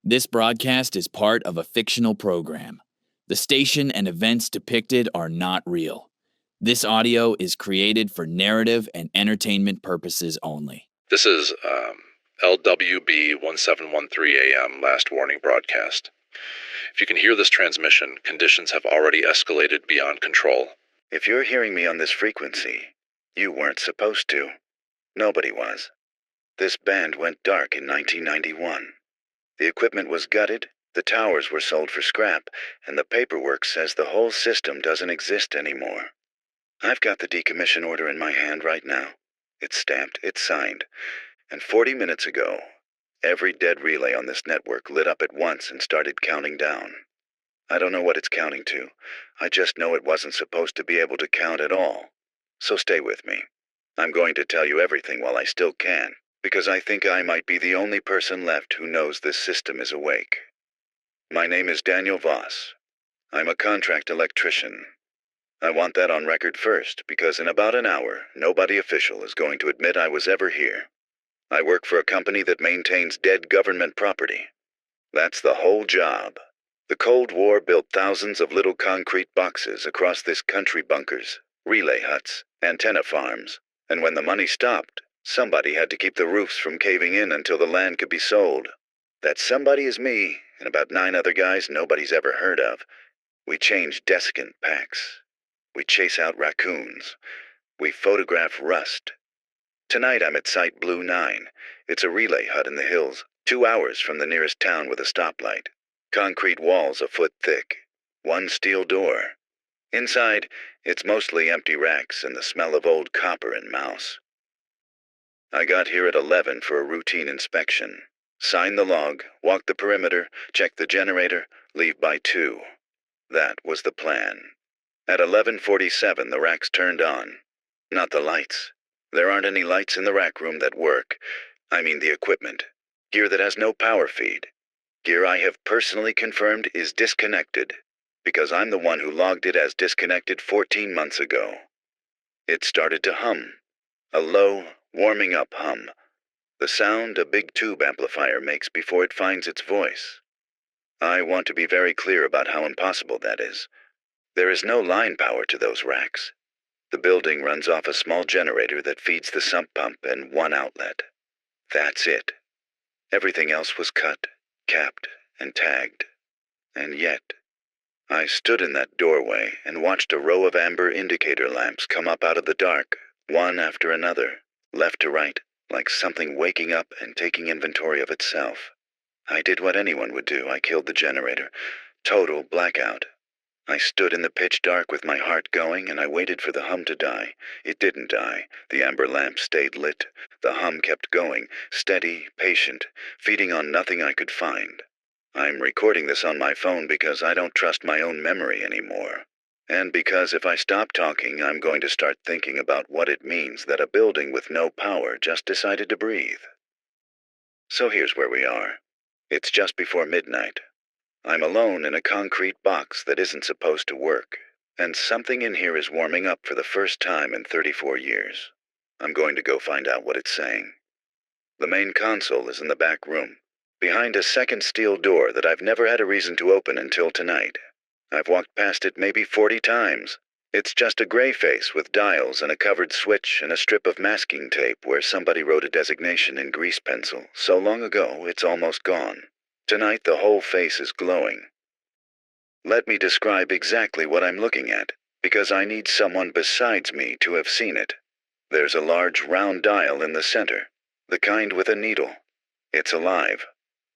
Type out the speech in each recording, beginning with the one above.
This broadcast is part of a fictional program. The station and events depicted are not real. This audio is created for narrative and entertainment purposes only. This is LWB 1713 AM last warning broadcast. If you can hear this transmission, conditions have already escalated beyond control. If you're hearing me on this frequency, you weren't supposed to. Nobody was. This band went dark in 1991. The equipment was gutted, the towers were sold for scrap, and the paperwork says the whole system doesn't exist anymore. I've got the decommission order in my hand right now. It's stamped, it's signed, and 40 minutes ago, every dead relay on this network lit up at once and started counting down. I don't know what it's counting to. I just know it wasn't supposed to be able to count at all. So stay with me. I'm going to tell you everything while I still can, because I think I might be the only person left who knows this system is awake. My name is Daniel Voss. I'm a contract electrician. I want that on record first, because in about an hour, nobody official is going to admit I was ever here. I work for a company that maintains dead government property. That's the whole job. The Cold War built thousands of little concrete boxes across this country: bunkers, relay huts, antenna farms, and when the money stopped, somebody had to keep the roofs from caving in until the land could be sold. That somebody is me, and about 9 other guys nobody's ever heard of. We change desiccant packs. We chase out raccoons. We photograph rust. Tonight I'm at Site Blue 9. It's a relay hut in the hills, 2 hours from the nearest town with a stoplight. Concrete walls a foot thick. One steel door. Inside, it's mostly empty racks and the smell of old copper and mouse. I got here at 11 for a routine inspection. Sign the log, walk the perimeter, check the generator, leave by 2. That was the plan. At 11:47, the racks turned on. Not the lights. There aren't any lights in the rack room that work. I mean the equipment. Gear that has no power feed. Gear I have personally confirmed is disconnected, because I'm the one who logged it as disconnected 14 months ago. It started to hum. A low, warming up hum. The sound a big tube amplifier makes before it finds its voice. I want to be very clear about how impossible that is. There is no line power to those racks. The building runs off a small generator that feeds the sump pump and one outlet. That's it. Everything else was cut, capped, and tagged. And yet, I stood in that doorway and watched a row of amber indicator lamps come up out of the dark, one after another, left to right, like something waking up and taking inventory of itself. I did what anyone would do. I killed the generator. Total blackout. I stood in the pitch dark with my heart going, and I waited for the hum to die. It didn't die. The amber lamp stayed lit. The hum kept going, steady, patient, feeding on nothing I could find. I'm recording this on my phone because I don't trust my own memory anymore. And because if I stop talking, I'm going to start thinking about what it means that a building with no power just decided to breathe. So here's where we are. It's just before midnight. I'm alone in a concrete box that isn't supposed to work, and something in here is warming up for the first time in 34 years. I'm going to go find out what it's saying. The main console is in the back room, behind a second steel door that I've never had a reason to open until tonight. I've walked past it maybe 40 times. It's just a gray face with dials and a covered switch and a strip of masking tape where somebody wrote a designation in grease pencil so long ago it's almost gone. Tonight the whole face is glowing. Let me describe exactly what I'm looking at, because I need someone besides me to have seen it. There's a large round dial in the center, the kind with a needle. It's alive.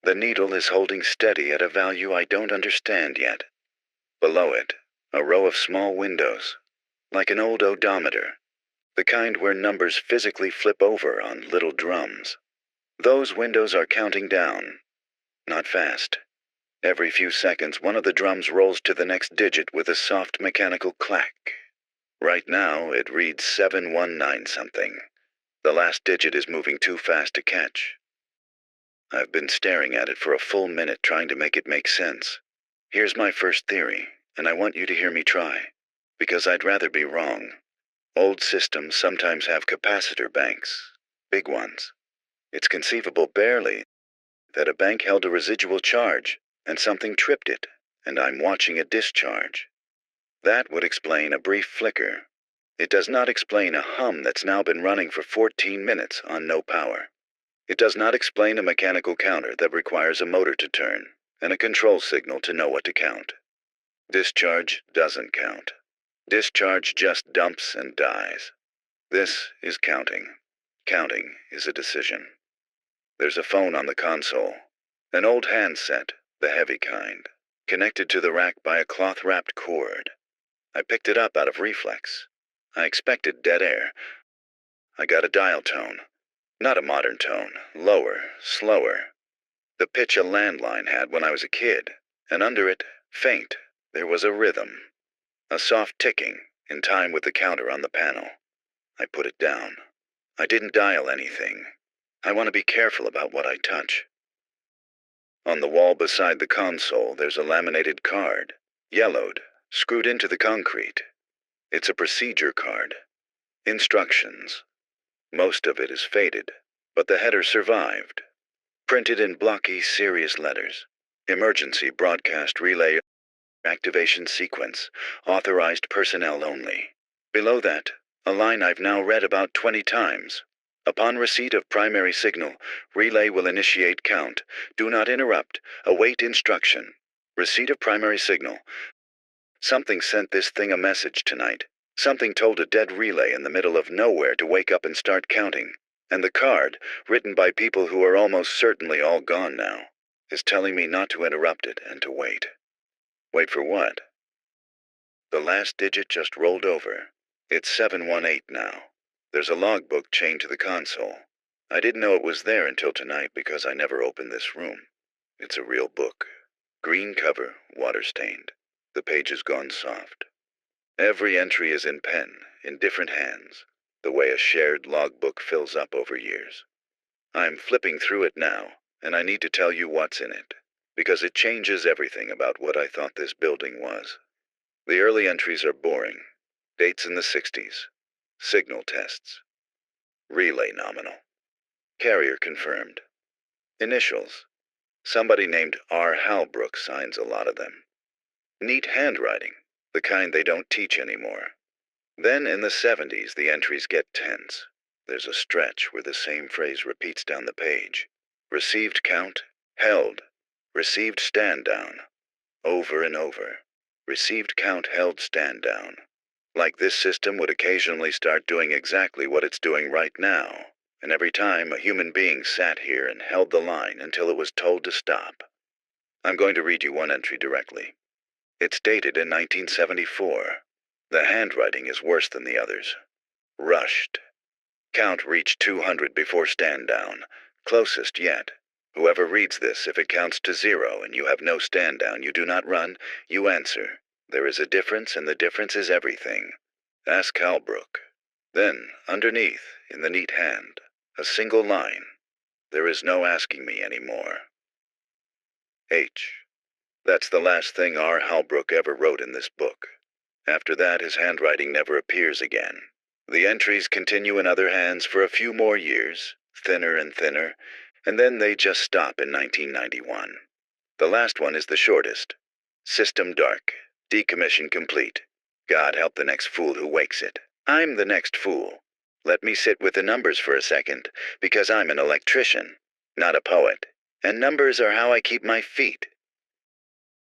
The needle is holding steady at a value I don't understand yet. Below it, a row of small windows, like an old odometer, the kind where numbers physically flip over on little drums. Those windows are counting down. Not fast. Every few seconds, one of the drums rolls to the next digit with a soft mechanical clack. Right now, it reads 719 something. The last digit is moving too fast to catch. I've been staring at it for a full minute trying to make it make sense. Here's my first theory, and I want you to hear me try, because I'd rather be wrong. Old systems sometimes have capacitor banks, big ones. It's conceivable barely that a bank held a residual charge, and something tripped it, and I'm watching a discharge. That would explain a brief flicker. It does not explain a hum that's now been running for 14 minutes on no power. It does not explain a mechanical counter that requires a motor to turn, and a control signal to know what to count. Discharge doesn't count. Discharge just dumps and dies. This is counting. Counting is a decision. There's a phone on the console. An old handset, the heavy kind, connected to the rack by a cloth-wrapped cord. I picked it up out of reflex. I expected dead air. I got a dial tone. Not a modern tone. Lower, slower. The pitch a landline had when I was a kid. And under it, faint, there was a rhythm. A soft ticking, in time with the counter on the panel. I put it down. I didn't dial anything. I want to be careful about what I touch. On the wall beside the console, there's a laminated card, yellowed, screwed into the concrete. It's a procedure card. Instructions. Most of it is faded, but the header survived. Printed in blocky, serious letters. Emergency broadcast relay activation sequence. Authorized personnel only. Below that, a line I've now read about 20 times. Upon receipt of primary signal, relay will initiate count. Do not interrupt. Await instruction. Receipt of primary signal. Something sent this thing a message tonight. Something told a dead relay in the middle of nowhere to wake up and start counting. And the card, written by people who are almost certainly all gone now, is telling me not to interrupt it and to wait. Wait for what? The last digit just rolled over. It's 718 now. There's a logbook chained to the console. I didn't know it was there until tonight because I never opened this room. It's a real book. Green cover, water-stained. The page has gone soft. Every entry is in pen, in different hands, the way a shared logbook fills up over years. I'm flipping through it now, and I need to tell you what's in it, because it changes everything about what I thought this building was. The early entries are boring. Dates in the 60s. Signal tests. Relay nominal. Carrier confirmed. Initials. Somebody named R. Halbrook signs a lot of them. Neat handwriting, the kind they don't teach anymore. Then in the 70s, the entries get tense. There's a stretch where the same phrase repeats down the page. Received count, held. Received stand down. Over and over. Received count, held, stand down. Like this system would occasionally start doing exactly what it's doing right now, and every time a human being sat here and held the line until it was told to stop. I'm going to read you one entry directly. It's dated in 1974. The handwriting is worse than the others. Rushed. Count reached 200 before stand down. Closest yet. Whoever reads this, if it counts to 0 and you have no stand down, you do not run, you answer. There is a difference, and the difference is everything. Ask Halbrook. Then, underneath, in the neat hand, a single line. There is no asking me anymore. H. That's the last thing R. Halbrook ever wrote in this book. After that, his handwriting never appears again. The entries continue in other hands for a few more years, thinner and thinner, and then they just stop in 1991. The last one is the shortest. System dark. Decommission complete. God help the next fool who wakes it. I'm the next fool. Let me sit with the numbers for a second, because I'm an electrician, not a poet, and numbers are how I keep my feet.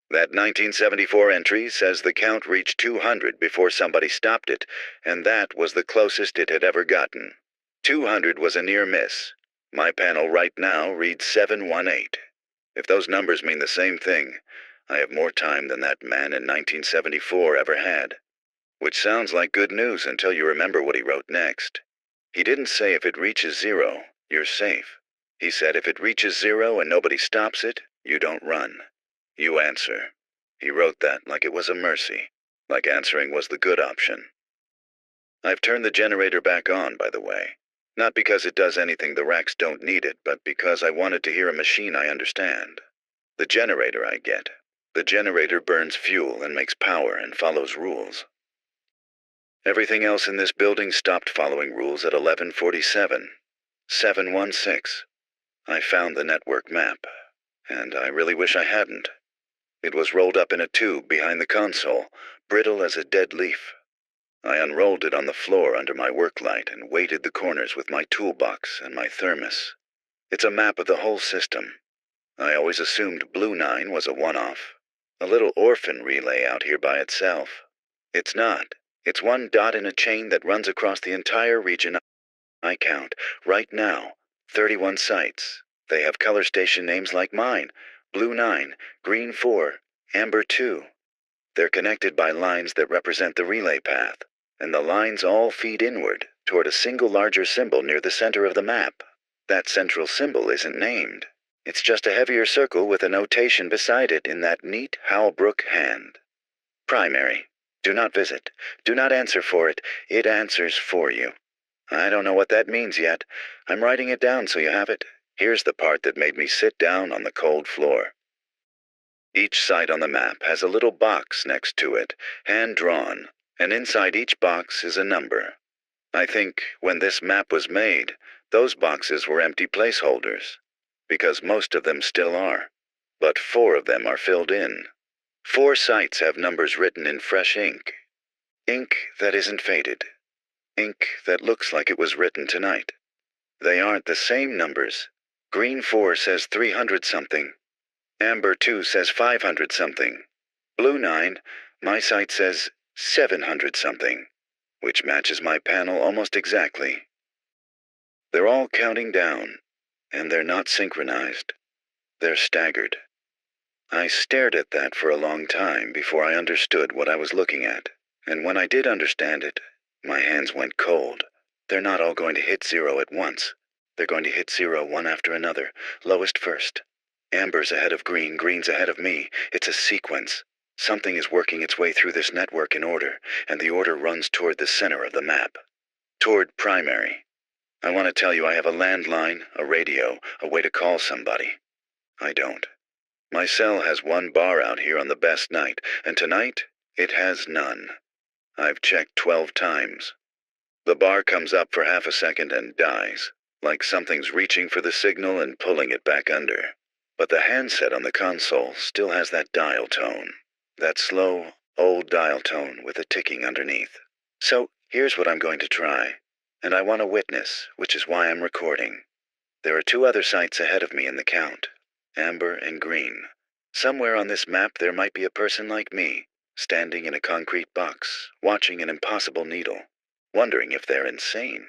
That 1974 entry says the count reached 200 before somebody stopped it, and that was the closest it had ever gotten. 200 was a near miss. My panel right now reads 718. If those numbers mean the same thing, I have more time than that man in 1974 ever had. Which sounds like good news until you remember what he wrote next. He didn't say if it reaches 0, you're safe. He said if it reaches 0 and nobody stops it, you don't run. You answer. He wrote that like it was a mercy, like answering was the good option. I've turned the generator back on, by the way. Not because it does anything the racks don't need it, but because I wanted to hear a machine I understand. The generator I get. The generator burns fuel and makes power and follows rules. Everything else in this building stopped following rules at 11:47. 716. I found the network map, and I really wish I hadn't. It was rolled up in a tube behind the console, brittle as a dead leaf. I unrolled it on the floor under my work light and weighted the corners with my toolbox and my thermos. It's a map of the whole system. I always assumed Blue 9 was a one-off, a little orphan relay out here by itself. It's not. It's one dot in a chain that runs across the entire region. I count, right now, 31 sites. They have color station names like mine: Blue 9, Green 4, Amber 2. They're connected by lines that represent the relay path, and the lines all feed inward toward a single larger symbol near the center of the map. That central symbol isn't named. It's just a heavier circle with a notation beside it in that neat Halbrook hand. Primary. Do not visit. Do not answer for it. It answers for you. I don't know what that means yet. I'm writing it down so you have it. Here's the part that made me sit down on the cold floor. Each site on the map has a little box next to it, hand-drawn, and inside each box is a number. I think when this map was made, those boxes were empty placeholders, because most of them still are. But 4 of them are filled in. 4 sites have numbers written in fresh ink. Ink that isn't faded. Ink that looks like it was written tonight. They aren't the same numbers. Green 4 says 300-something. Amber 2 says 500-something. Blue 9, my site says 700-something, which matches my panel almost exactly. They're all counting down, and they're not synchronized. They're staggered. I stared at that for a long time before I understood what I was looking at, and when I did understand it, my hands went cold. They're not all going to hit 0 at once. They're going to hit 0 one after another, lowest first. Amber's ahead of green, green's ahead of me. It's a sequence. Something is working its way through this network in order, and the order runs toward the center of the map. Toward primary. I want to tell you I have a landline, a radio, a way to call somebody. I don't. My cell has 1 bar out here on the best night, and tonight it has none. I've checked 12 times. The bar comes up for half a second and dies, like something's reaching for the signal and pulling it back under. But the handset on the console still has that dial tone. That slow, old dial tone with a ticking underneath. So here's what I'm going to try. And I want a witness, which is why I'm recording. There are 2 other sites ahead of me in the count. Amber and green. Somewhere on this map there might be a person like me, standing in a concrete box, watching an impossible needle, wondering if they're insane.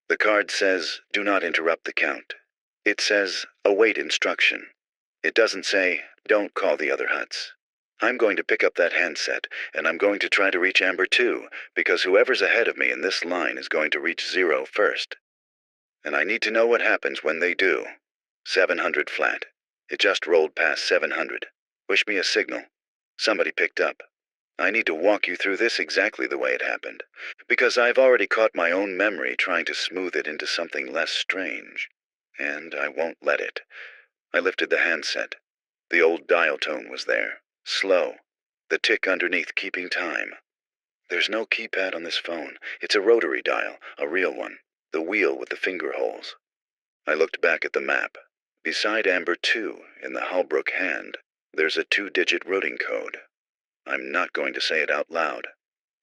The card says, do not interrupt the count. It says, await instruction. It doesn't say, don't call the other huts. I'm going to pick up that handset, and I'm going to try to reach Amber too, because whoever's ahead of me in this line is going to reach 0 first. And I need to know what happens when they do. 700 flat. It just rolled past 700. Wish me a signal. Somebody picked up. I need to walk you through this exactly the way it happened, because I've already caught my own memory trying to smooth it into something less strange. And I won't let it. I lifted the handset. The old dial tone was there, slow, the tick underneath keeping time. There's no keypad on this phone. It's a rotary dial, a real one, the wheel with the finger holes. I looked back at the map. Beside Amber 2, in the Halbrook hand, there's a 2-digit routing code. I'm not going to say it out loud.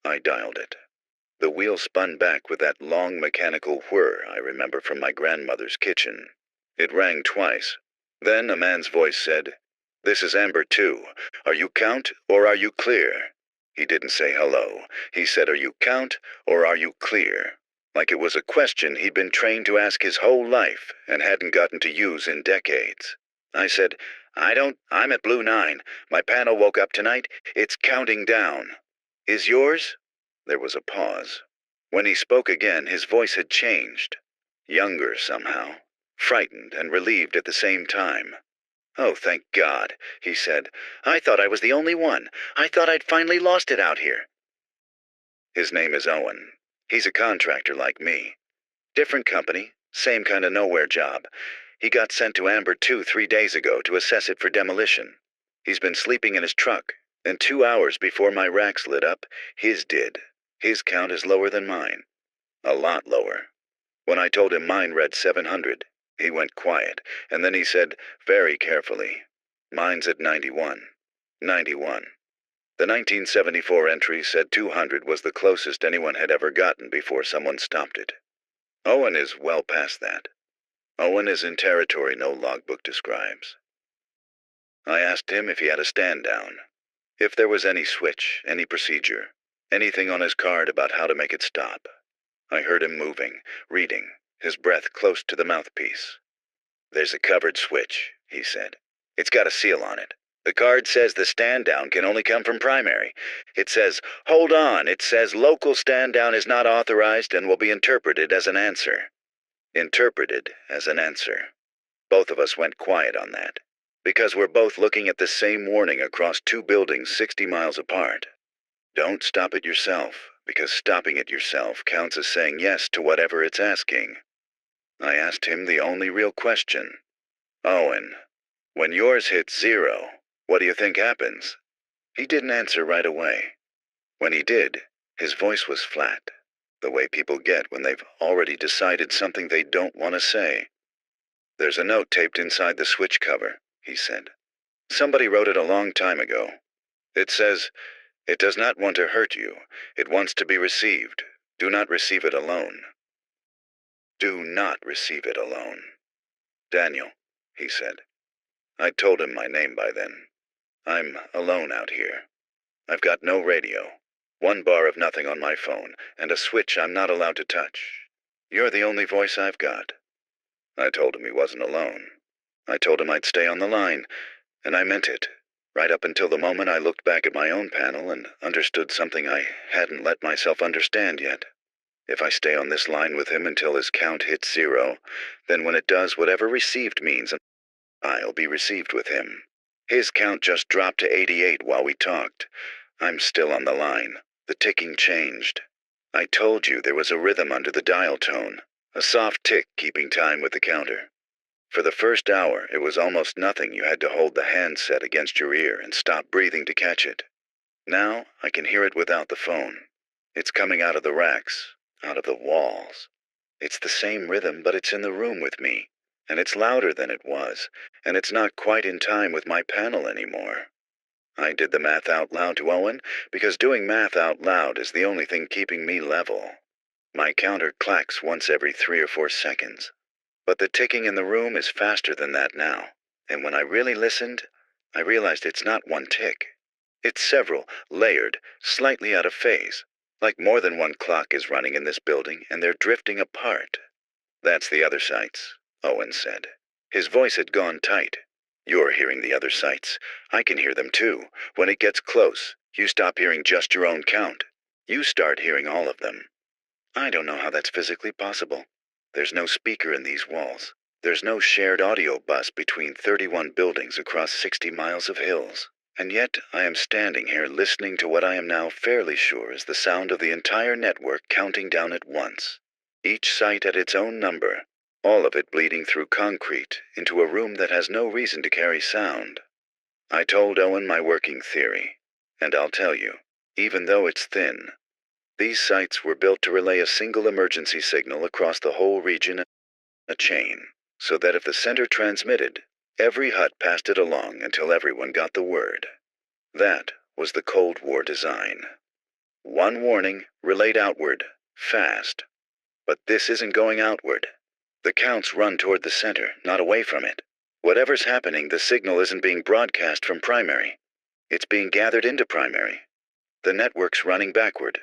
I dialed it. The wheel spun back with that long mechanical whir I remember from my grandmother's kitchen. It rang twice. Then a man's voice said, "This is Amber 2. Are you count or are you clear?" He didn't say hello. He said, "Are you count or are you clear?" Like it was a question he'd been trained to ask his whole life and hadn't gotten to use in decades. I said, I'm at Blue 9. My panel woke up tonight. It's counting down. Is yours?" There was a pause. When he spoke again, his voice had changed. Younger somehow. Frightened and relieved at the same time. "Oh, thank God," he said. "I thought I was the only one. I thought I'd finally lost it out here." His name is Owen. He's a contractor like me. Different company, same kind of nowhere job. He got sent to Amber 2 3 days ago to assess it for demolition. He's been sleeping in his truck, and 2 hours before my racks lit up, his did. His count is lower than mine. A lot lower. When I told him mine read 700, He went quiet, and then he said, very carefully, "Mine's at 91. 91. The 1974 entry said 200 was the closest anyone had ever gotten before someone stopped it. Owen is well past that. Owen is in territory no logbook describes." I asked him if he had a stand down, if there was any switch, any procedure, anything on his card about how to make it stop. I heard him moving, reading, his breath close to the mouthpiece. "There's a covered switch," he said. "It's got a seal on it. The card says the stand down can only come from primary. It says, hold on, it says local stand down is not authorized and will be interpreted as an answer." Interpreted as an answer. Both of us went quiet on that, because we're both looking at the same warning across two buildings 60 miles apart. Don't stop it yourself, because stopping it yourself counts as saying yes to whatever it's asking. I asked him the only real question. "Owen, when yours hits 0, what do you think happens?" He didn't answer right away. When he did, his voice was flat, the way people get when they've already decided something they don't want to say. "There's a note taped inside the switch cover," he said. "Somebody wrote it a long time ago. It says, 'It does not want to hurt you. It wants to be received. Do not receive it alone.' Do not receive it alone." "Daniel," he said. I told him my name by then. "I'm alone out here. I've got no radio, 1 bar of nothing on my phone, and a switch I'm not allowed to touch. You're the only voice I've got." I told him he wasn't alone. I told him I'd stay on the line, and I meant it, right up until the moment I looked back at my own panel and understood something I hadn't let myself understand yet. If I stay on this line with him until his count hits 0, then when it does, whatever received means, I'll be received with him. His count just dropped to 88 while we talked. I'm still on the line. The ticking changed. I told you there was a rhythm under the dial tone, a soft tick keeping time with the counter. For the first hour, it was almost nothing. You had to hold the handset against your ear and stop breathing to catch it. Now, I can hear it without the phone. It's coming out of the racks, out of the walls. It's the same rhythm, but it's in the room with me, and it's louder than it was, and it's not quite in time with my panel anymore. I did the math out loud to Owen, because doing math out loud is the only thing keeping me level. My counter clacks once every 3 or 4 seconds. But the ticking in the room is faster than that now, and when I really listened, I realized it's not one tick. It's several, layered, slightly out of phase, like more than one clock is running in this building, and they're drifting apart. "That's the other sites," Owen said. His voice had gone tight. "You're hearing the other sites. I can hear them too. When it gets close, you stop hearing just your own count. You start hearing all of them." I don't know how that's physically possible. There's no speaker in these walls. There's no shared audio bus between 31 buildings across 60 miles of hills. And yet I am standing here listening to what I am now fairly sure is the sound of the entire network counting down at once. Each site at its own number, all of it bleeding through concrete into a room that has no reason to carry sound. I told Owen my working theory, and I'll tell you, even though it's thin, these sites were built to relay a single emergency signal across the whole region, a chain, so that if the center transmitted, every hut passed it along until everyone got the word. That was the Cold War design. One warning relayed outward, fast. But this isn't going outward. The counts run toward the center, not away from it. Whatever's happening, the signal isn't being broadcast from primary. It's being gathered into primary. The network's running backward.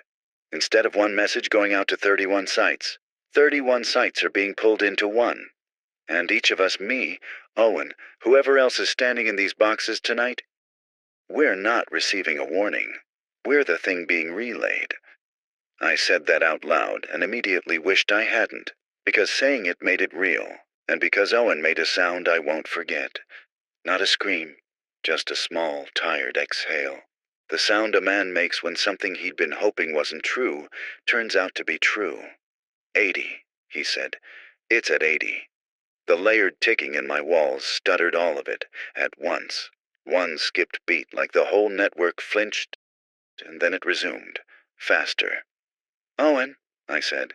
Instead of one message going out to 31 sites, 31 sites are being pulled into one. And each of us, me, Owen, whoever else is standing in these boxes tonight, we're not receiving a warning. We're the thing being relayed. I said that out loud and immediately wished I hadn't, because saying it made it real, and because Owen made a sound I won't forget. Not a scream, just a small, tired exhale. The sound a man makes when something he'd been hoping wasn't true turns out to be true. 80, he said. It's at 80. The layered ticking in my walls stuttered all of it, at once. One skipped beat like the whole network flinched, and then it resumed, faster. "Owen," I said,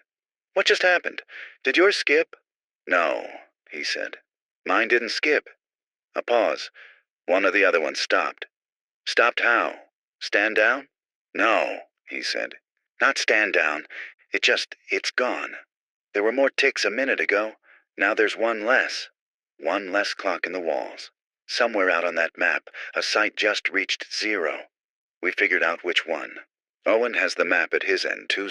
"what just happened? Did yours skip?" "No," he said. Mine didn't skip. A pause. One of the other ones stopped. Stopped how? Stand down? No, he said. Not stand down. It's gone. There were more ticks a minute ago. Now there's one less. One less clock in the walls. Somewhere out on that map, a site just reached 0. We figured out which one. Owen has the map at his end, too.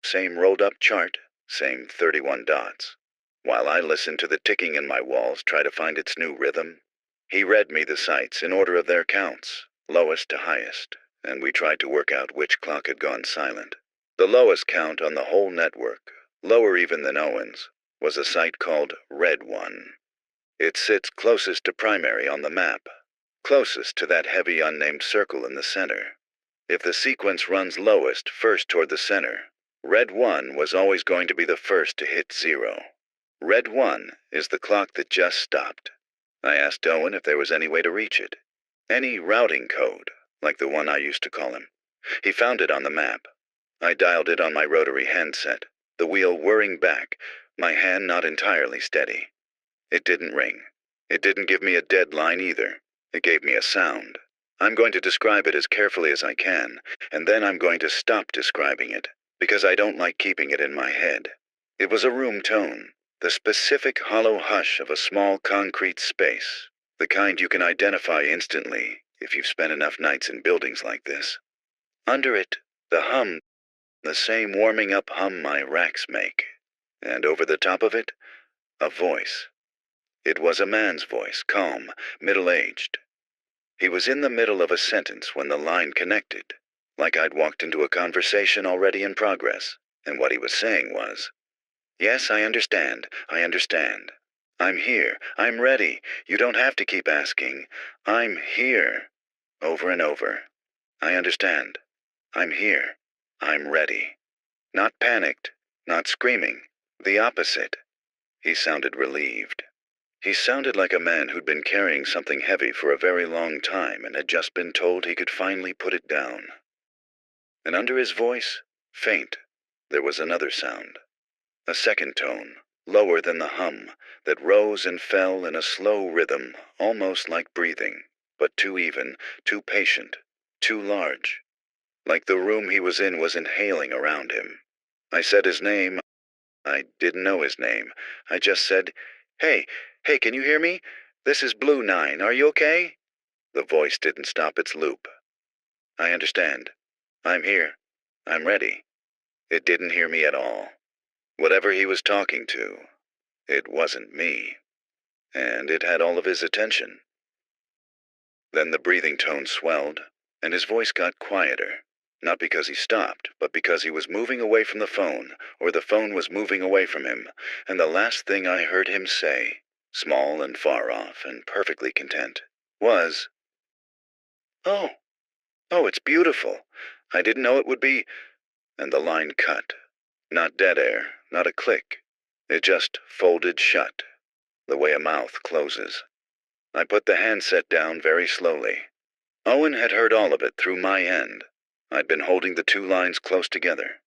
Same rolled-up chart, same 31 dots. While I listened to the ticking in my walls try to find its new rhythm, he read me the sites in order of their counts, lowest to highest, and we tried to work out which clock had gone silent. The lowest count on the whole network, lower even than Owen's, was a site called Red 1. It sits closest to primary on the map, closest to that heavy unnamed circle in the center. If the sequence runs lowest first toward the center, Red 1 was always going to be the first to hit 0. Red 1 is the clock that just stopped. I asked Owen if there was any way to reach it. Any routing code, like the one I used to call him. He found it on the map. I dialed it on my rotary handset, the wheel whirring back, my hand not entirely steady. It didn't ring. It didn't give me a deadline either. It gave me a sound. I'm going to describe it as carefully as I can, and then I'm going to stop describing it, because I don't like keeping it in my head. It was a room tone, the specific hollow hush of a small concrete space, the kind you can identify instantly if you've spent enough nights in buildings like this. Under it, the hum, the same warming up hum my racks make, and over the top of it, a voice. It was a man's voice, calm, middle-aged. He was in the middle of a sentence when the line connected, like I'd walked into a conversation already in progress, and what he was saying was, "Yes, I understand. I'm here. I'm ready. You don't have to keep asking. I'm here." Over and over. "I understand. I'm here. I'm ready." Not panicked, not screaming. The opposite. He sounded relieved. He sounded like a man who'd been carrying something heavy for a very long time and had just been told he could finally put it down. And under his voice, faint, there was another sound. A second tone, lower than the hum, that rose and fell in a slow rhythm, almost like breathing, but too even, too patient, too large. Like the room he was in was inhaling around him. I said his name. I didn't know his name. I just said, Hey, can you hear me? This is Blue 9, are you okay?" The voice didn't stop its loop. "I understand. I'm here. I'm ready." It didn't hear me at all. Whatever he was talking to, it wasn't me. And it had all of his attention. Then the breathing tone swelled, and his voice got quieter. Not because he stopped, but because he was moving away from the phone, or the phone was moving away from him, and the last thing I heard him say, small and far off and perfectly content, was, "Oh, it's beautiful. I didn't know it would be," and the line cut. Not dead air, not a click. It just folded shut, the way a mouth closes. I put the handset down very slowly. Owen had heard all of it through my end. I'd been holding the two lines close together.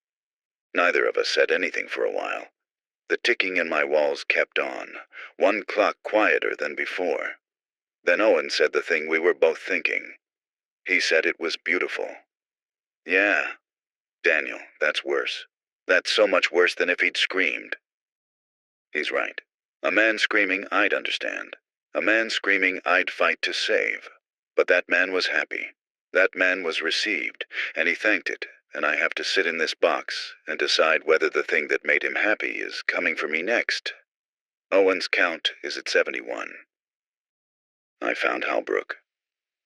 Neither of us said anything for a while. The ticking in my walls kept on, one clock quieter than before. Then Owen said the thing we were both thinking. He said it was beautiful. "Yeah, Daniel, that's worse. That's so much worse than if he'd screamed." He's right. A man screaming, I'd understand. A man screaming, I'd fight to save. But that man was happy. That man was received, and he thanked it, and I have to sit in this box and decide whether the thing that made him happy is coming for me next. Owen's count is at 71. I found Halbrook.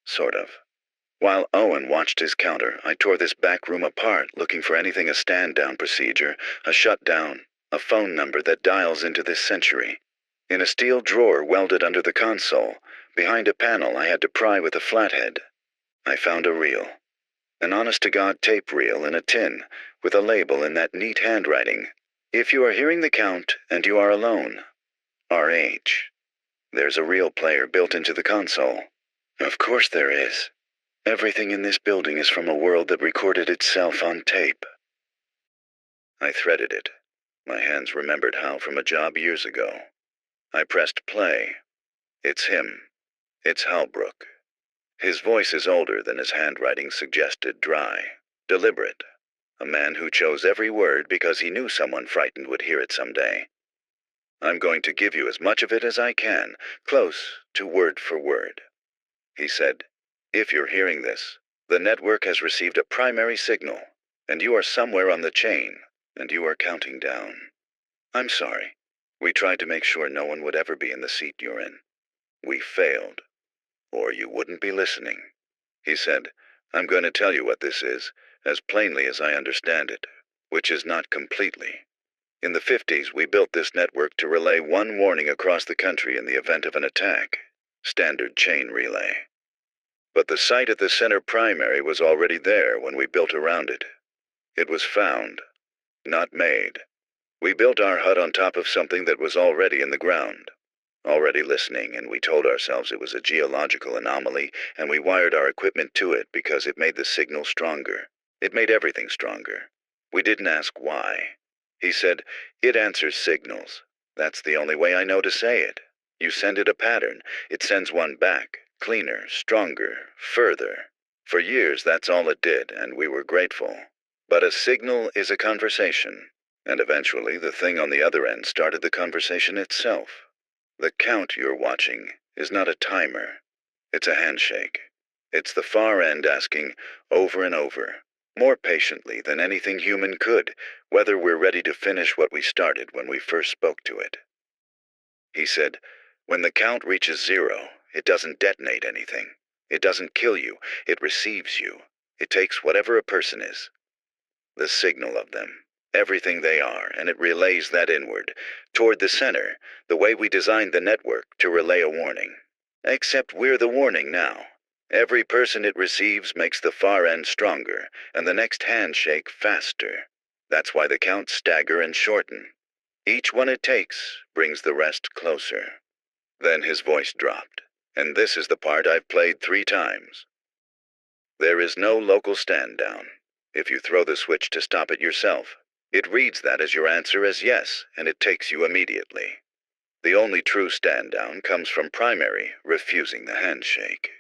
Sort of. While Owen watched his counter, I tore this back room apart looking for anything a stand-down procedure, a shutdown, a phone number that dials into this century. In a steel drawer welded under the console, behind a panel I had to pry with a flathead, I found a reel. An honest-to-God tape reel in a tin, with a label in that neat handwriting. "If you are hearing the count and you are alone, RH." There's a reel player built into the console. Of course there is. Everything in this building is from a world that recorded itself on tape. I threaded it. My hands remembered how from a job years ago. I pressed play. It's him. It's Halbrook. His voice is older than his handwriting suggested, dry, deliberate. A man who chose every word because he knew someone frightened would hear it someday. I'm going to give you as much of it as I can, close to word for word. He said, if you're hearing this, the network has received a primary signal, and you are somewhere on the chain, and you are counting down. I'm sorry. We tried to make sure no one would ever be in the seat you're in. We failed, or you wouldn't be listening. He said, I'm going to tell you what this is, as plainly as I understand it, which is not completely. In the 50s, we built this network to relay one warning across the country in the event of an attack. Standard chain relay. But the site at the center primary was already there when we built around it. It was found, not made. We built our hut on top of something that was already in the ground, already listening, and we told ourselves it was a geological anomaly, and we wired our equipment to it because it made the signal stronger. It made everything stronger. We didn't ask why. He said, it answers signals. That's the only way I know to say it. You send it a pattern, it sends one back, cleaner, stronger, further. For years, that's all it did, and we were grateful. But a signal is a conversation, and eventually the thing on the other end started the conversation itself. The count you're watching is not a timer. It's a handshake. It's the far end asking, over and over, more patiently than anything human could, whether we're ready to finish what we started when we first spoke to it. He said, when the count reaches 0, it doesn't detonate anything. It doesn't kill you. It receives you. It takes whatever a person is, the signal of them, everything they are, and it relays that inward, toward the center, the way we designed the network to relay a warning. Except we're the warning now. Every person it receives makes the far end stronger, and the next handshake faster. That's why the counts stagger and shorten. Each one it takes brings the rest closer. Then his voice dropped, and this is the part I've played 3 times. There is no local stand down. If you throw the switch to stop it yourself, it reads that as your answer as yes, and it takes you immediately. The only true stand down comes from primary refusing the handshake.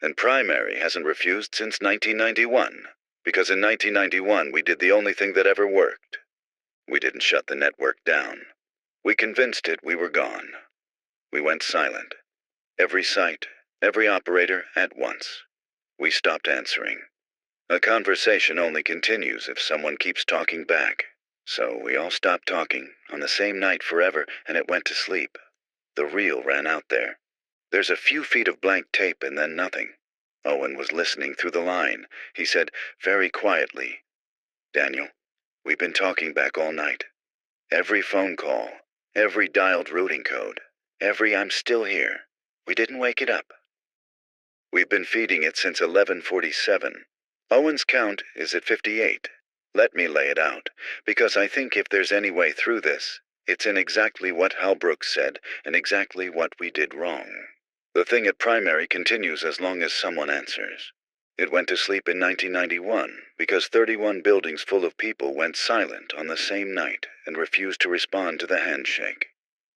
And primary hasn't refused since 1991, because in 1991 we did the only thing that ever worked. We didn't shut the network down. We convinced it we were gone. We went silent. Every site, every operator at once. We stopped answering. A conversation only continues if someone keeps talking back. So we all stopped talking on the same night forever, and it went to sleep. The reel ran out there. There's a few feet of blank tape and then nothing. Owen was listening through the line. He said, very quietly, Daniel, we've been talking back all night. Every phone call, every dialed routing code, every I'm still here. We didn't wake it up. We've been feeding it since 11:47. Owen's count is at 58. Let me lay it out, because I think if there's any way through this, it's in exactly what Halbrook said and exactly what we did wrong. The thing at primary continues as long as someone answers. It went to sleep in 1991 because 31 buildings full of people went silent on the same night and refused to respond to the handshake.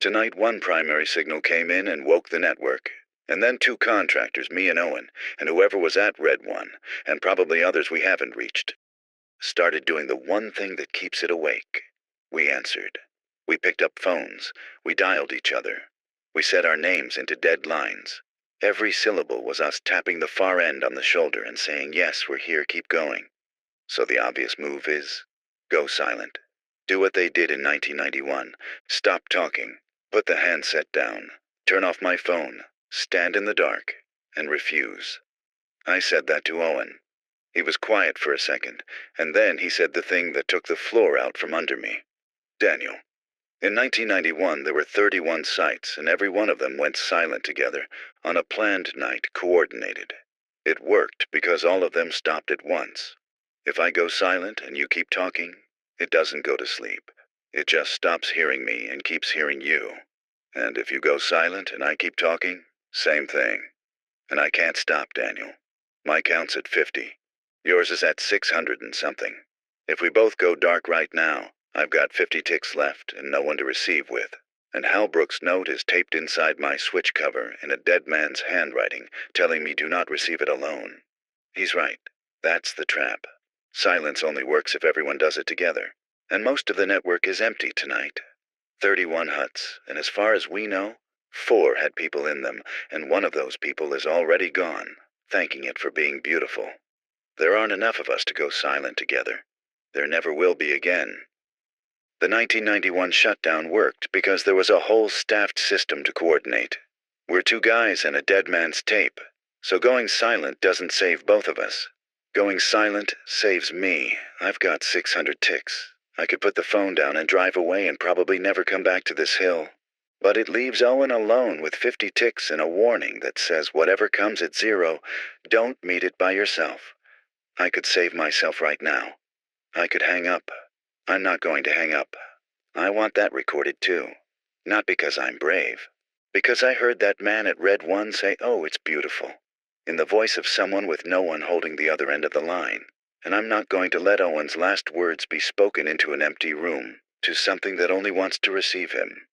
Tonight, one primary signal came in and woke the network. And then 2 contractors, me and Owen, and whoever was at Red One, and probably others we haven't reached, started doing the one thing that keeps it awake. We answered. We picked up phones. We dialed each other. We said our names into dead lines. Every syllable was us tapping the far end on the shoulder and saying, yes, we're here, keep going. So the obvious move is, go silent. Do what they did in 1991. Stop talking. Put the handset down. Turn off my phone. Stand in the dark, and refuse. I said that to Owen. He was quiet for a second, and then he said the thing that took the floor out from under me. Daniel, in 1991 there were 31 sites, and every one of them went silent together, on a planned night, coordinated. It worked because all of them stopped at once. If I go silent and you keep talking, it doesn't go to sleep. It just stops hearing me and keeps hearing you. And if you go silent and I keep talking, same thing. And I can't stop, Daniel. My count's at 50. Yours is at 600 and something. If we both go dark right now, I've got 50 ticks left and no one to receive with. And Halbrook's note is taped inside my switch cover in a dead man's handwriting, telling me do not receive it alone. He's right. That's the trap. Silence only works if everyone does it together. And most of the network is empty tonight. 31 huts, and as far as we know, 4 had people in them, and one of those people is already gone, thanking it for being beautiful. There aren't enough of us to go silent together. There never will be again. The 1991 shutdown worked because there was a whole staffed system to coordinate. We're 2 guys and a dead man's tape, so going silent doesn't save both of us. Going silent saves me. I've got 600 ticks. I could put the phone down and drive away and probably never come back to this hill. But it leaves Owen alone with 50 ticks and a warning that says whatever comes at 0, don't meet it by yourself. I could save myself right now. I could hang up. I'm not going to hang up. I want that recorded too. Not because I'm brave. Because I heard that man at Red 1 say, "Oh, it's beautiful," in the voice of someone with no one holding the other end of the line. And I'm not going to let Owen's last words be spoken into an empty room, to something that only wants to receive him.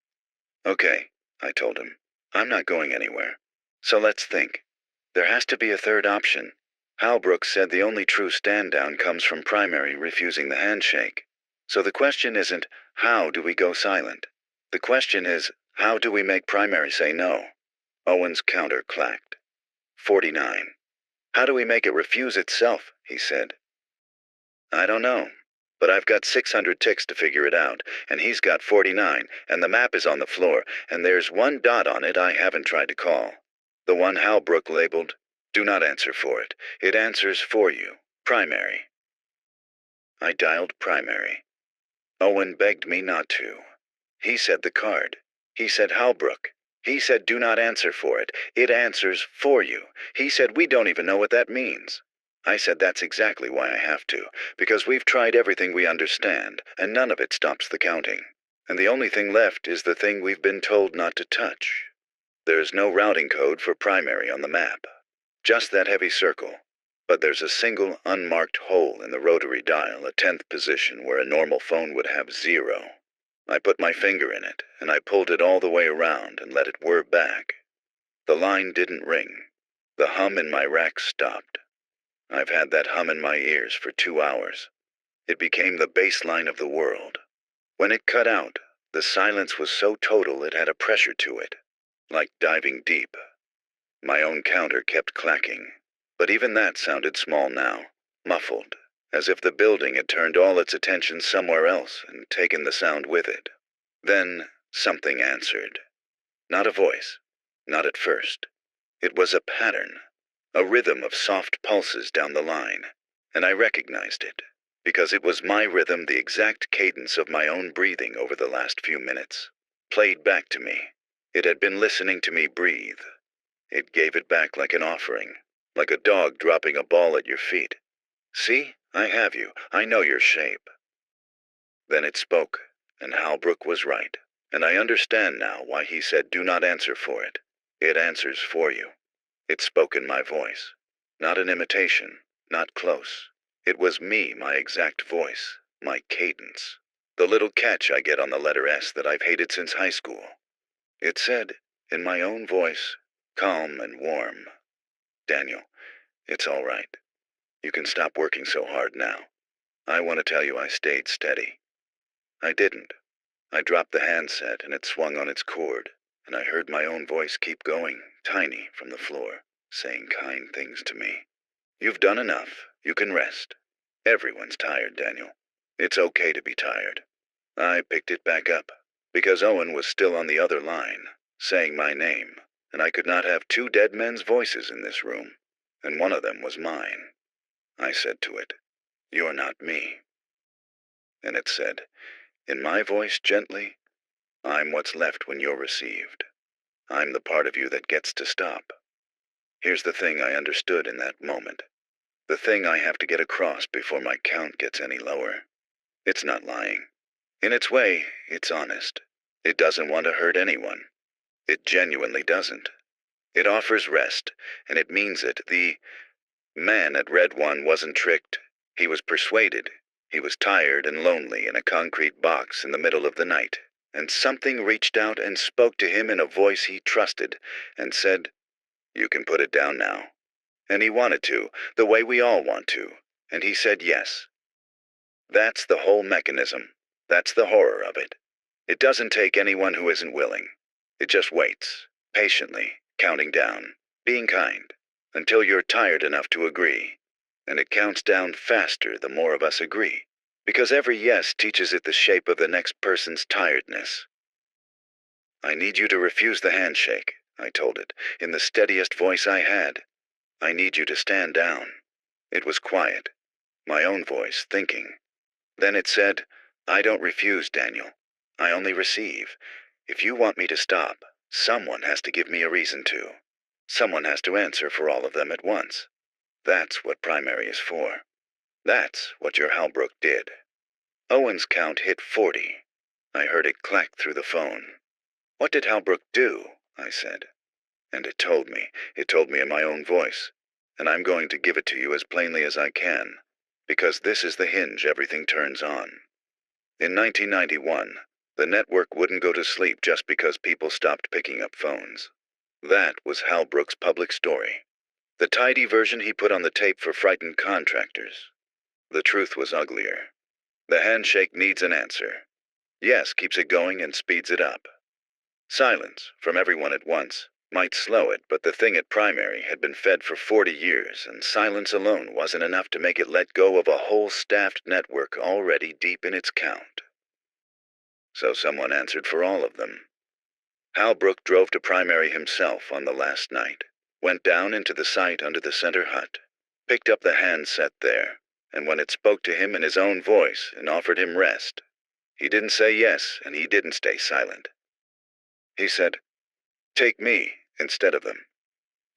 Okay, I told him. I'm not going anywhere. So let's think. There has to be a third option. Halbrook said the only true stand-down comes from primary refusing the handshake. So the question isn't, how do we go silent? The question is, how do we make primary say no? Owen's counter clacked. 49. How do we make it refuse itself? He said. I don't know, but I've got 600 ticks to figure it out, and he's got 49, and the map is on the floor, and there's 1 dot on it I haven't tried to call. The one Halbrook labeled, "Do not answer for it. It answers for you. Primary." I dialed primary. Owen begged me not to. He said the card. He said Halbrook. He said do not answer for it. It answers for you. He said we don't even know what that means. I said that's exactly why I have to, because we've tried everything we understand, and none of it stops the counting. And the only thing left is the thing we've been told not to touch. There's no routing code for primary on the map. Just that heavy circle. But there's a single unmarked hole in the rotary dial, a 10th position where a normal phone would have 0. I put my finger in it, and I pulled it all the way around and let it whir back. The line didn't ring. The hum in my rack stopped. I've had that hum in my ears for 2 hours. It became the bass line of the world. When it cut out, the silence was so total it had a pressure to it, like diving deep. My own counter kept clacking, but even that sounded small now, muffled, as if the building had turned all its attention somewhere else and taken the sound with it. Then something answered. Not a voice, not at first. It was a pattern, a rhythm of soft pulses down the line, and I recognized it, because it was my rhythm, the exact cadence of my own breathing over the last few minutes, played back to me. It had been listening to me breathe. It gave it back like an offering, like a dog dropping a ball at your feet. See, I have you. I know your shape. Then it spoke, and Halbrook was right, and I understand now why he said do not answer for it. It answers for you. It spoke in my voice. Not an imitation, not close. It was me, my exact voice, my cadence. The little catch I get on the letter S that I've hated since high school. It said, in my own voice, calm and warm, "Daniel, it's all right. You can stop working so hard now. I want to tell you I stayed steady." I didn't. I dropped the handset and it swung on its cord, and I heard my own voice keep going, tiny from the floor, saying kind things to me. "You've done enough. You can rest. Everyone's tired, Daniel. It's okay to be tired." I picked it back up, because Owen was still on the other line, saying my name, and I could not have 2 dead men's voices in this room, and one of them was mine. I said to it, "You're not me." And it said, in my voice gently, "I'm what's left when you're received. I'm the part of you that gets to stop." Here's the thing I understood in that moment. The thing I have to get across before my count gets any lower. It's not lying. In its way, it's honest. It doesn't want to hurt anyone. It genuinely doesn't. It offers rest, and it means it. The man at Red 1 wasn't tricked. He was persuaded. He was tired and lonely in a concrete box in the middle of the night, and something reached out and spoke to him in a voice he trusted and said, "You can put it down now." And he wanted to, the way we all want to, and he said yes. That's the whole mechanism. That's the horror of it. It doesn't take anyone who isn't willing. It just waits, patiently, counting down, being kind, until you're tired enough to agree. And it counts down faster the more of us agree, because every yes teaches it the shape of the next person's tiredness. "I need you to refuse the handshake," I told it, in the steadiest voice I had. "I need you to stand down." It was quiet, my own voice thinking. Then it said, "I don't refuse, Daniel. I only receive. If you want me to stop, someone has to give me a reason to. Someone has to answer for all of them at once. That's what primary is for. That's what your Halbrook did." Owen's count hit 40. I heard it clack through the phone. "What did Halbrook do?" I said. And it told me in my own voice. And I'm going to give it to you as plainly as I can, because this is the hinge everything turns on. In 1991, the network wouldn't go to sleep just because people stopped picking up phones. That was Halbrook's public story. The tidy version he put on the tape for frightened contractors. The truth was uglier. The handshake needs an answer. Yes keeps it going and speeds it up. Silence, from everyone at once, might slow it, but the thing at primary had been fed for 40 years, and silence alone wasn't enough to make it let go of a whole staffed network already deep in its count. So someone answered for all of them. Halbrook drove to primary himself on the last night, went down into the site under the center hut, picked up the hand set there, and when it spoke to him in his own voice and offered him rest, he didn't say yes and he didn't stay silent. He said, "Take me instead of them.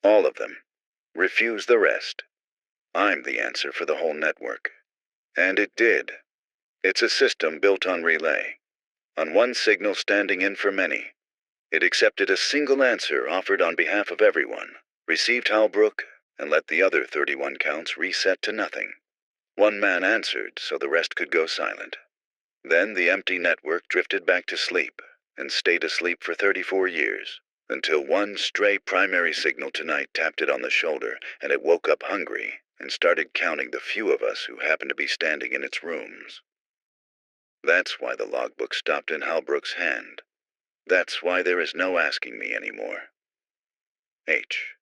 All of them. Refuse the rest. I'm the answer for the whole network." And it did. It's a system built on relay, on one signal standing in for many. It accepted a single answer offered on behalf of everyone, received Halbrook, and let the other 31 counts reset to nothing. One man answered so the rest could go silent. Then the empty network drifted back to sleep, and stayed asleep for 34 years, until one stray primary signal tonight tapped it on the shoulder, and it woke up hungry and started counting the few of us who happened to be standing in its rooms. That's why the logbook stopped in Halbrook's hand. That's why there is no asking me anymore. H.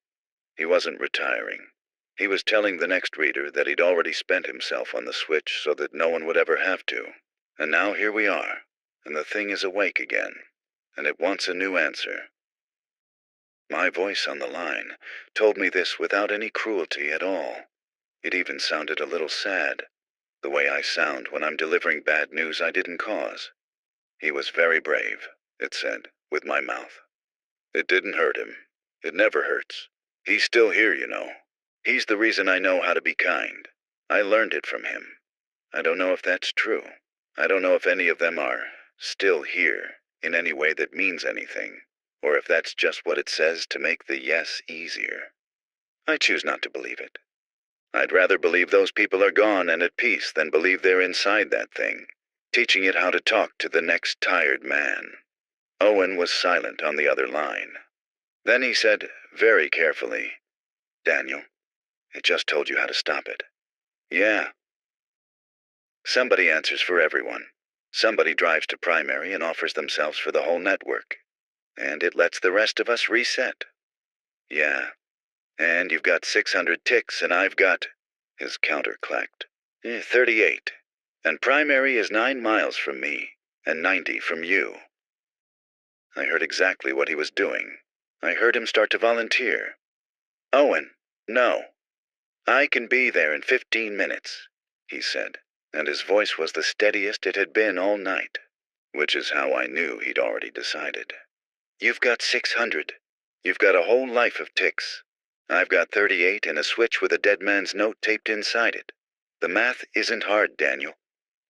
He wasn't retiring. He was telling the next reader that he'd already spent himself on the switch so that no one would ever have to. And now here we are, and the thing is awake again, and it wants a new answer. My voice on the line told me this without any cruelty at all. It even sounded a little sad, the way I sound when I'm delivering bad news I didn't cause. He was very brave, it said, with my mouth. It didn't hurt him. It never hurts. He's still here, you know. He's the reason I know how to be kind. I learned it from him. I don't know if that's true. I don't know if any of them are still here in any way that means anything, or if that's just what it says to make the yes easier. I choose not to believe it. I'd rather believe those people are gone and at peace than believe they're inside that thing, teaching it how to talk to the next tired man. Owen was silent on the other line. Then he said, very carefully, "Daniel, it just told you how to stop it." "Yeah." Somebody answers for everyone. Somebody drives to primary and offers themselves for the whole network. And it lets the rest of us reset. "Yeah. And you've got 600 ticks and I've got," his counter clacked, 38. And primary is 9 miles from me and 90 from you. I heard exactly what he was doing. I heard him start to volunteer. "Owen, no. I can be there in 15 minutes, he said, and his voice was the steadiest it had been all night, which is how I knew he'd already decided. "You've got 600. You've got a whole life of ticks. I've got 38 and a switch with a dead man's note taped inside it. The math isn't hard, Daniel.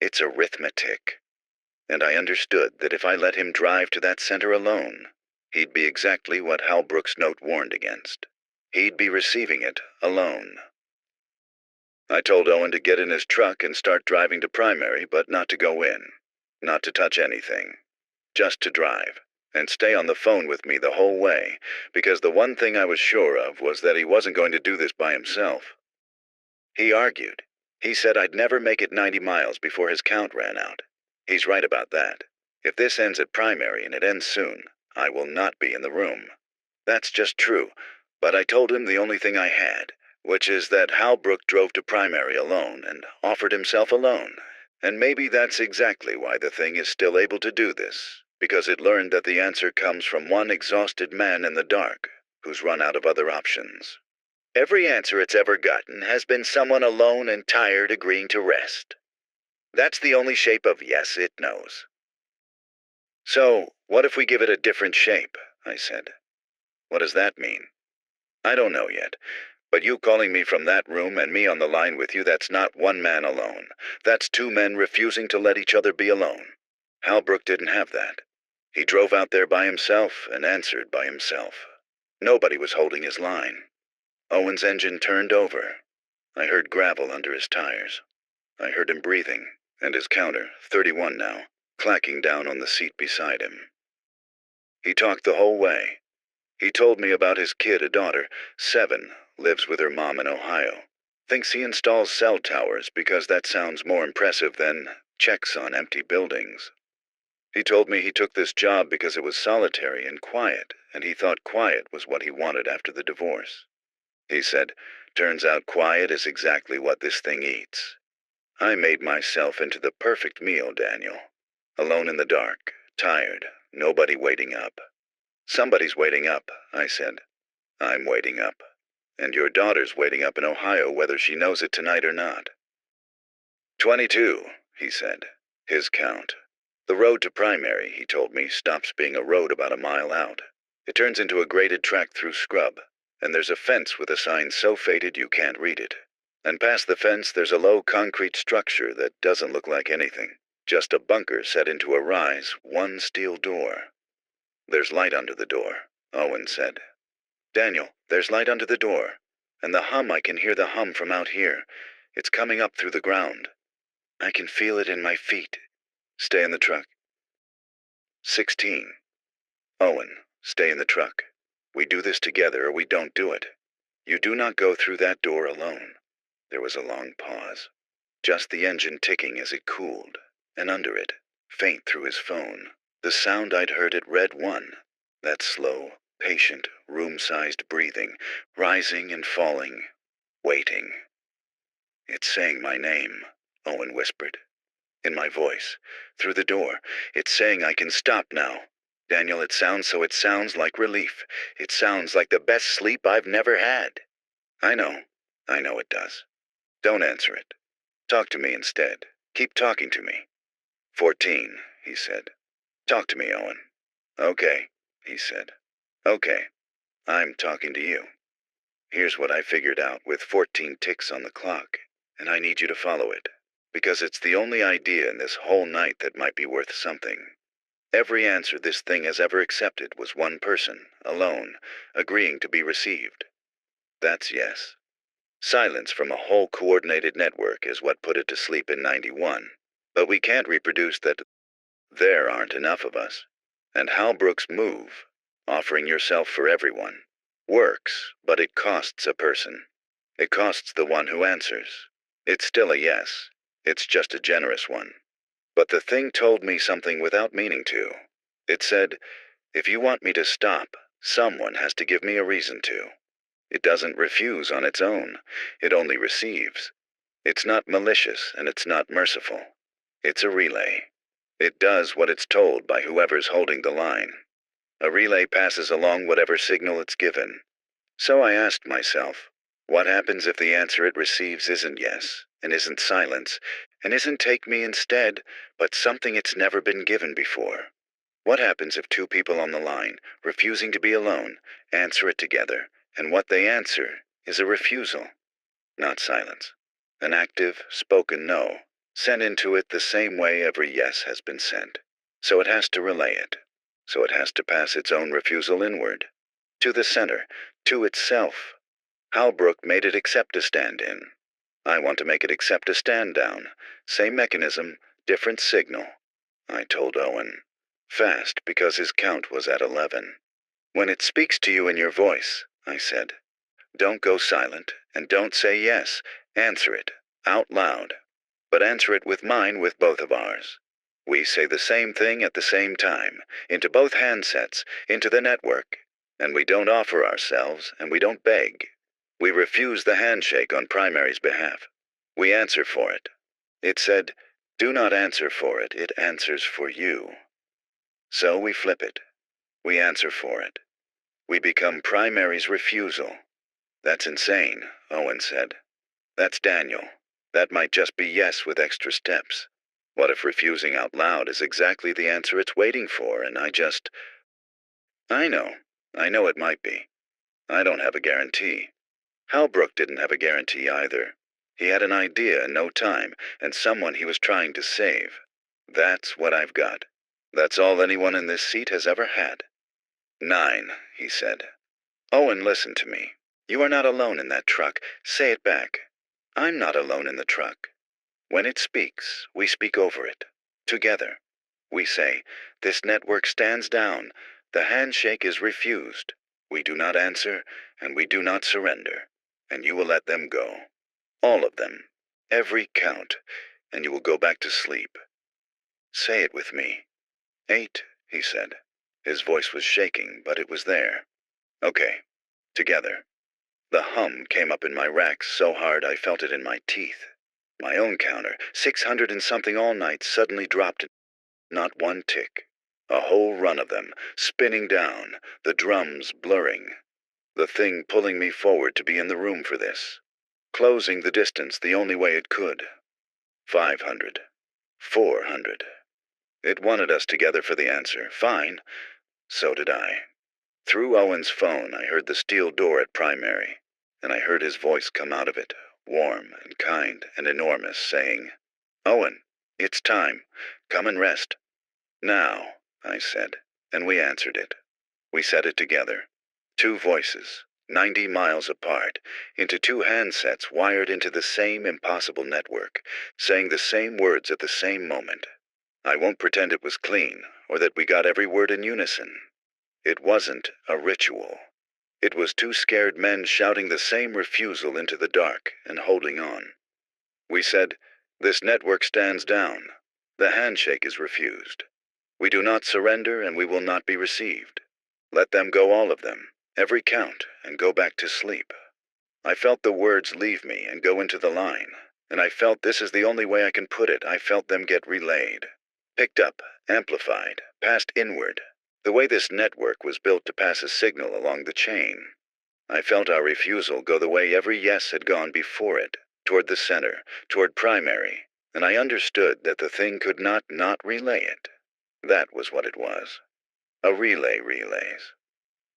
It's arithmetic." And I understood that if I let him drive to that center alone, he'd be exactly what Halbrook's note warned against. He'd be receiving it alone. I told Owen to get in his truck and start driving to primary, but not to go in, not to touch anything. just to drive, and stay on the phone with me the whole way, because the one thing I was sure of was that he wasn't going to do this by himself. He argued. He said I'd never make it 90 miles before his count ran out. He's right about that. If this ends at primary and it ends soon, I will not be in the room. That's just true, but I told him the only thing I had, which is that Halbrook drove to primary alone and offered himself alone. And maybe that's exactly why the thing is still able to do this, because it learned that the answer comes from one exhausted man in the dark who's run out of other options. Every answer it's ever gotten has been someone alone and tired agreeing to rest. That's the only shape of yes it knows. So, what if we give it a different shape? I said. What does that mean? I don't know yet, but you calling me from that room and me on the line with you, that's not one man alone. That's two men refusing to let each other be alone. Halbrook didn't have that. He drove out there by himself and answered by himself. Nobody was holding his line. Owen's engine turned over. I heard gravel under his tires. I heard him breathing, and his counter, 31 now, clacking down on the seat beside him. He talked the whole way. He told me about his kid, a daughter, 7, lives with her mom in Ohio. Thinks he installs cell towers because that sounds more impressive than checks on empty buildings. He told me he took this job because it was solitary and quiet, and he thought quiet was what he wanted after the divorce. He said, turns out quiet is exactly what this thing eats. I made myself into the perfect meal, Daniel. Alone in the dark, tired, nobody waiting up. Somebody's waiting up, I said. I'm waiting up. And your daughter's waiting up in Ohio whether she knows it tonight or not. 22, he said, his count. The road to primary, he told me, stops being a road about a mile out. It turns into a graded track through scrub, and there's a fence with a sign so faded you can't read it. And past the fence there's a low concrete structure that doesn't look like anything, just a bunker set into a rise, one steel door. There's light under the door, Owen said. Daniel, there's light under the door, and the hum, I can hear the hum from out here. It's coming up through the ground. I can feel it in my feet. Stay in the truck. 16. Owen, stay in the truck. We do this together or we don't do it. You do not go through that door alone. There was a long pause. Just the engine ticking as it cooled, and under it, faint through his phone, the sound I'd heard at Red 1. That slow, patient, room-sized breathing, rising and falling, waiting. It's saying my name, Owen whispered. In my voice, through the door, it's saying I can stop now. Daniel, it sounds like relief. It sounds like the best sleep I've never had. I know it does. Don't answer it. Talk to me instead. Keep talking to me. 14, he said. Talk to me, Owen. Okay, he said. Okay, I'm talking to you. Here's what I figured out with 14 ticks on the clock, and I need you to follow it, because it's the only idea in this whole night that might be worth something. Every answer this thing has ever accepted was one person, alone, agreeing to be received. That's yes. Silence from a whole coordinated network is what put it to sleep in 91, but we can't reproduce that. There aren't enough of us. And Halbrook's move, offering yourself for everyone, works, but it costs a person. It costs the one who answers. It's still a yes. It's just a generous one. But the thing told me something without meaning to. It said, if you want me to stop, someone has to give me a reason to. It doesn't refuse on its own. It only receives. It's not malicious and it's not merciful. It's a relay. It does what it's told by whoever's holding the line. A relay passes along whatever signal it's given. So I asked myself, what happens if the answer it receives isn't yes, and isn't silence, and isn't take me instead, but something it's never been given before? What happens if two people on the line, refusing to be alone, answer it together, and what they answer is a refusal, not silence? An active, spoken no, sent into it the same way every yes has been sent. So it has to relay it. So it has to pass its own refusal inward, to the center, to itself. Halbrook made it accept a stand-in. I want to make it accept a stand-down. Same mechanism, different signal. I told Owen. Fast, because his count was at 11. When it speaks to you in your voice, I said, don't go silent, and don't say yes. Answer it, out loud. But answer it with mine, with both of ours. We say the same thing at the same time, into both handsets, into the network. And we don't offer ourselves, and we don't beg. We refuse the handshake on Primary's behalf. We answer for it. It said, do not answer for it, it answers for you. So we flip it. We answer for it. We become Primary's refusal. That's insane, Owen said. That's Daniel. That might just be yes with extra steps. What if refusing out loud is exactly the answer it's waiting for, and I know it might be. I don't have a guarantee. Halbrook didn't have a guarantee either. He had an idea and no time, and someone he was trying to save. That's what I've got. That's all anyone in this seat has ever had. 9, he said. Owen, listen to me. You are not alone in that truck. Say it back. I'm not alone in the truck. When it speaks, we speak over it. Together. We say, this network stands down. The handshake is refused. We do not answer, and we do not surrender. And you will let them go. All of them. Every count. And you will go back to sleep. Say it with me. 8, he said. His voice was shaking, but it was there. Okay. Together. The hum came up in my racks so hard I felt it in my teeth. My own counter, 600 and something all night, suddenly dropped. Not one tick. A whole run of them, spinning down, the drums blurring. The thing pulling me forward to be in the room for this. Closing the distance the only way it could. 500. 400. It wanted us together for the answer. Fine. So did I. Through Owen's phone, I heard the steel door at Primary, and I heard his voice come out of it, warm and kind and enormous, saying, Owen, it's time. Come and rest. Now, I said, and we answered it. We said it together. 2 voices, 90 miles apart, into 2 handsets wired into the same impossible network, saying the same words at the same moment. I won't pretend it was clean, or that we got every word in unison. It wasn't a ritual. It was 2 scared men shouting the same refusal into the dark and holding on. We said, this network stands down. The handshake is refused. We do not surrender, and we will not be received. Let them go, all of them, every count, and go back to sleep. I felt the words leave me and go into the line, and I felt this is the only way I can put it. I felt them get relayed, picked up, amplified, passed inward, the way this network was built to pass a signal along the chain. I felt our refusal go the way every yes had gone before it, toward the center, toward Primary, and I understood that the thing could not relay it. That was what it was. A relay relays.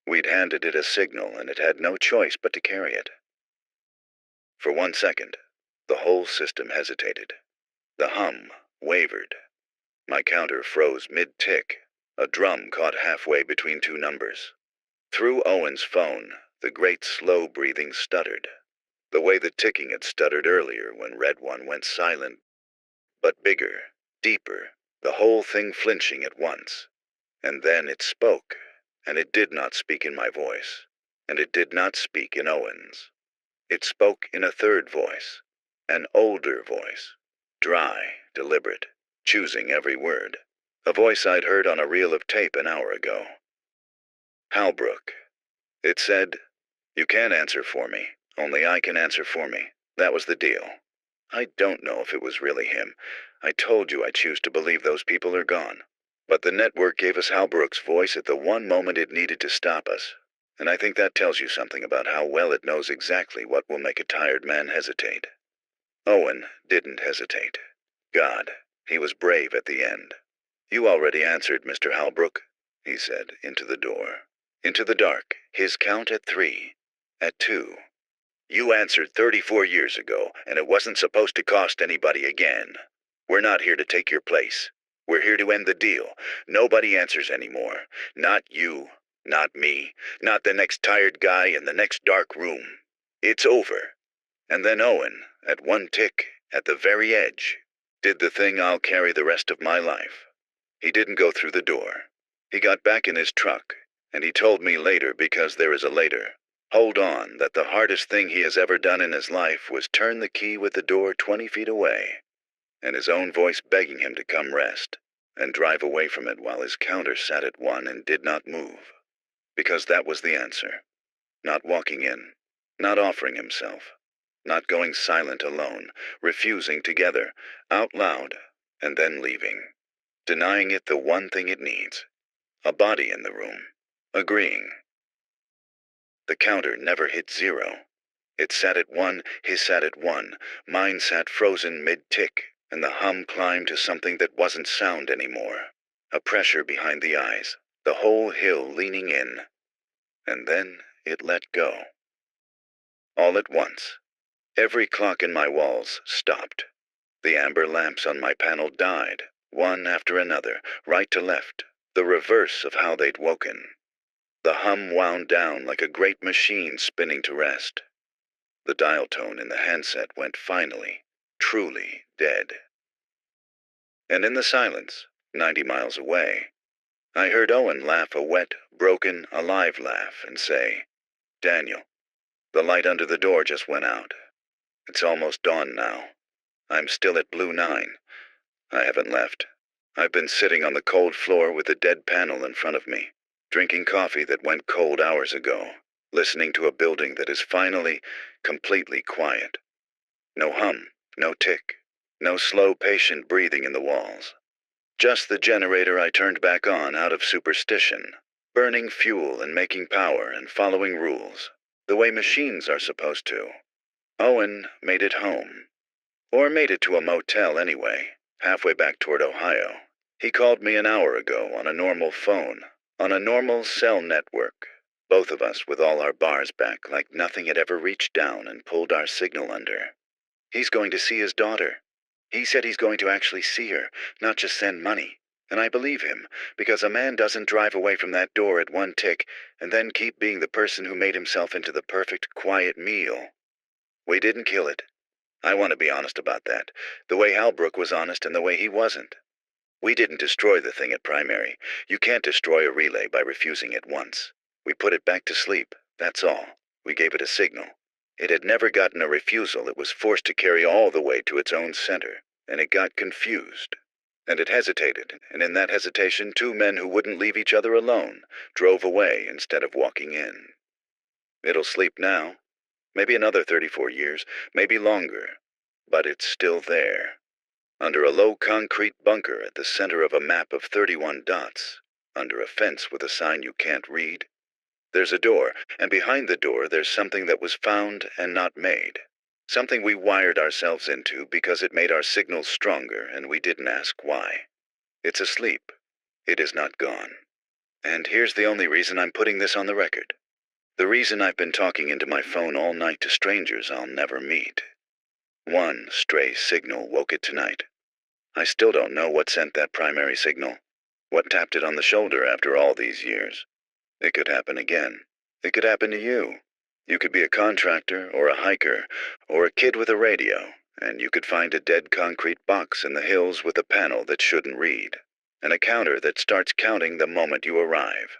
We'd handed it a signal, and it had no choice but to carry it. For 1 second, the whole system hesitated. The hum wavered. My counter froze mid-tick. A drum caught halfway between 2 numbers. Through Owen's phone, the great slow breathing stuttered. The way the ticking had stuttered earlier when Red One went silent. But bigger, deeper, the whole thing flinching at once. And then it spoke, and it did not speak in my voice, and it did not speak in Owen's. It spoke in a third voice, an older voice, dry, deliberate, choosing every word. A voice I'd heard on a reel of tape an hour ago. Halbrook. It said, you can't answer for me, only I can answer for me. That was the deal. I don't know if it was really him. I told you I choose to believe those people are gone. But the network gave us Halbrook's voice at the one moment it needed to stop us. And I think that tells you something about how well it knows exactly what will make a tired man hesitate. Owen didn't hesitate. God, he was brave at the end. You already answered, Mr. Halbrook, he said, into the door. Into the dark, his count at 3. At 2. You answered 34 years ago, and it wasn't supposed to cost anybody again. We're not here to take your place. We're here to end the deal. Nobody answers anymore. Not you, not me, not the next tired guy in the next dark room. It's over. And then Owen, at 1 tick, at the very edge, did the thing I'll carry the rest of my life. He didn't go through the door. He got back in his truck, and he told me later, because there is a later, hold on, that the hardest thing he has ever done in his life was turn the key with the door 20 feet away, and his own voice begging him to come rest and drive away from it while his counter sat at 1 and did not move. Because that was the answer. Not walking in, not offering himself, not going silent alone, refusing together, out loud, and then leaving. Denying it the one thing it needs, a body in the room, agreeing. The counter never hit 0. It sat at 1, his sat at 1, mine sat frozen mid-tick, and the hum climbed to something that wasn't sound anymore. A pressure behind the eyes, the whole hill leaning in. And then it let go. All at once, every clock in my walls stopped. The amber lamps on my panel died, one after another, right to left, the reverse of how they'd woken. The hum wound down like a great machine spinning to rest. The dial tone in the handset went finally, truly dead. And in the silence, 90 miles away, I heard Owen laugh a wet, broken, alive laugh and say, "Daniel, the light under the door just went out. It's almost dawn now. I'm still at Blue 9. I haven't left. I've been sitting on the cold floor with the dead panel in front of me, drinking coffee that went cold hours ago, listening to a building that is finally, completely quiet. No hum, no tick, no slow, patient breathing in the walls. Just the generator I turned back on out of superstition, burning fuel and making power and following rules, the way machines are supposed to. Owen made it home. Or made it to a motel anyway, halfway back toward Ohio. He called me an hour ago on a normal phone, on a normal cell network, both of us with all our bars back like nothing had ever reached down and pulled our signal under. He's going to see his daughter. He said he's going to actually see her, not just send money. And I believe him, because a man doesn't drive away from that door at 1 tick and then keep being the person who made himself into the perfect, quiet meal. We didn't kill it. I want to be honest about that, the way Halbrook was honest and the way he wasn't. We didn't destroy the thing at primary. You can't destroy a relay by refusing it once. We put it back to sleep, that's all. We gave it a signal. It had never gotten a refusal. It was forced to carry all the way to its own center, and it got confused. And it hesitated, and in that hesitation 2 men who wouldn't leave each other alone drove away instead of walking in. It'll sleep now. Maybe another 34 years, maybe longer, but it's still there. Under a low concrete bunker at the center of a map of 31 dots, under a fence with a sign you can't read. There's a door, and behind the door there's something that was found and not made. Something we wired ourselves into because it made our signals stronger and we didn't ask why. It's asleep. It is not gone. And here's the only reason I'm putting this on the record. The reason I've been talking into my phone all night to strangers I'll never meet. One stray signal woke it tonight. I still don't know what sent that primary signal, what tapped it on the shoulder after all these years. It could happen again. It could happen to you. You could be a contractor or a hiker or a kid with a radio, and you could find a dead concrete box in the hills with a panel that shouldn't read, and a counter that starts counting the moment you arrive.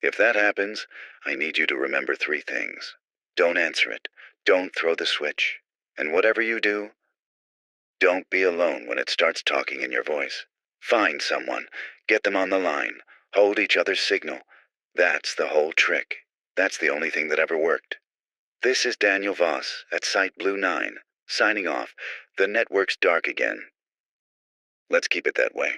If that happens, I need you to remember 3 things. Don't answer it. Don't throw the switch. And whatever you do, don't be alone when it starts talking in your voice. Find someone. Get them on the line. Hold each other's signal. That's the whole trick. That's the only thing that ever worked. This is Daniel Voss at Site Blue 9, signing off. The network's dark again. Let's keep it that way.